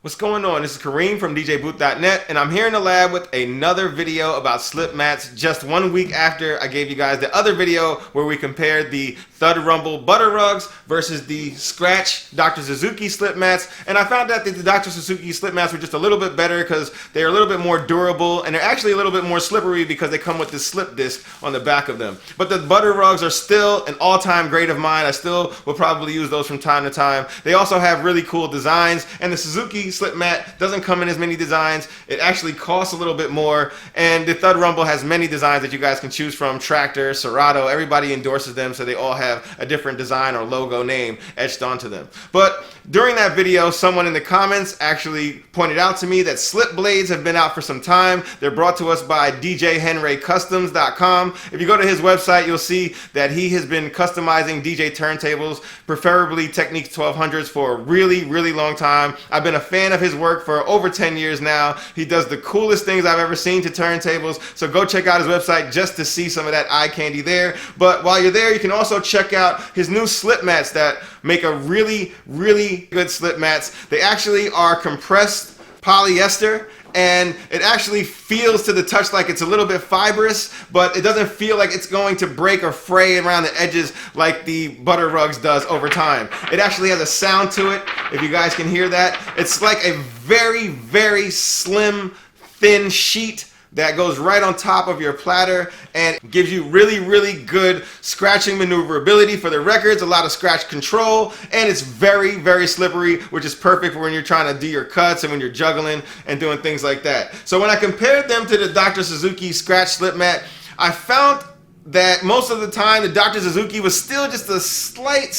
What's going on? This is Kareem from DJBooth.net, and I'm here in the lab with another video about slip mats just 1 week after I gave you guys the other video where we compared the Thud Rumble butter rugs versus the Scratch Dr. Suzuki slip mats. And I found out that the Dr. Suzuki slip mats were just a little bit better because they're a little bit more durable, and they're actually a little bit more slippery because they come with this slip disc on the back of them. But the butter rugs are still an all-time great of mine. I still will probably use those from time to time. They also have really cool designs, and the Suzuki slip mat doesn't come in as many designs. It actually costs a little bit more, and the Thud Rumble has many designs that you guys can choose from. Tractor, Serato, everybody endorses them, so they all have a different design or logo name etched onto them. But during that video, someone in the comments actually pointed out to me that slip blades have been out for some time. They're brought to us by DJHenrayCustoms.com. If you go to his website, you'll see that he has been customizing DJ turntables, preferably Technics 1200s, for a really, really long time. I've been a fan of his work for over 10 years now. He does the coolest things I've ever seen to turntables, so go check out his website just to see some of that eye candy there. But while you're there, you can also check out his new slip mats that make a really, really good slip mats. They actually are compressed polyester, and it actually feels to the touch like it's a little bit fibrous, but it doesn't feel like it's going to break or fray around the edges like the butter rugs does over time. It actually has a sound to it, if you guys can hear that. It's like a very, very slim, thin sheet that goes right on top of your platter and gives you really, really good scratching maneuverability for the records, a lot of scratch control, and it's very, very slippery, which is perfect for when you're trying to do your cuts and when you're juggling and doing things like that. So when I compared them to the Dr. Suzuki Scratch Slip Mat, I found that most of the time the Dr. Suzuki was still just a slight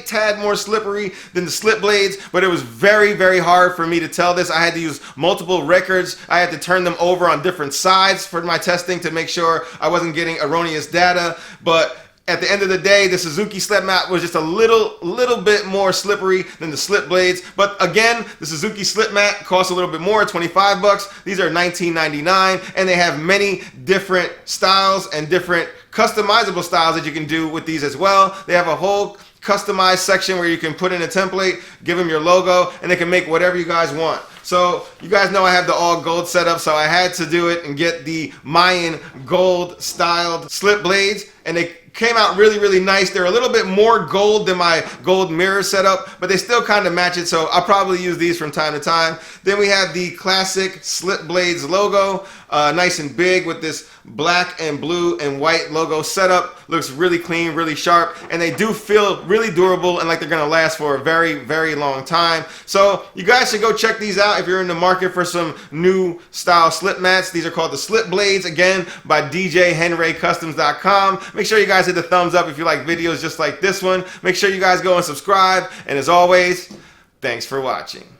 tad more slippery than the slip blades, but it was very, very hard for me to tell this. I had to use multiple records. I had to turn them over on different sides for my testing to make sure I wasn't getting erroneous data. But at the end of the day, the Suzuki slip mat was just a little bit more slippery than the slip blades. But again, the Suzuki slip mat costs a little bit more, 25 bucks. These are $19.99, and they have many different styles and different customizable styles that you can do with these as well. They have a whole customized section where you can put in a template, give them your logo, and they can make whatever you guys want. So you guys know I have the all gold setup, so I had to do it and get the Mayan gold styled slip blades, and they came out really, really nice. They're a little bit more gold than my gold mirror setup, but they still kind of match it, so I'll probably use these from time to time. Then we have the classic Slip Blades logo, nice and big with this black and blue and white logo setup. Looks really clean, really sharp, and they do feel really durable and like they're gonna last for a very, very long time. So you guys should go check these out if you're in the market for some new style slip mats. These are called the Slip Blades, again, by DJHenrayCustoms.com. Make sure you guys hit the thumbs up if you like videos just like this one. Make sure you guys go and subscribe, and as always, thanks for watching.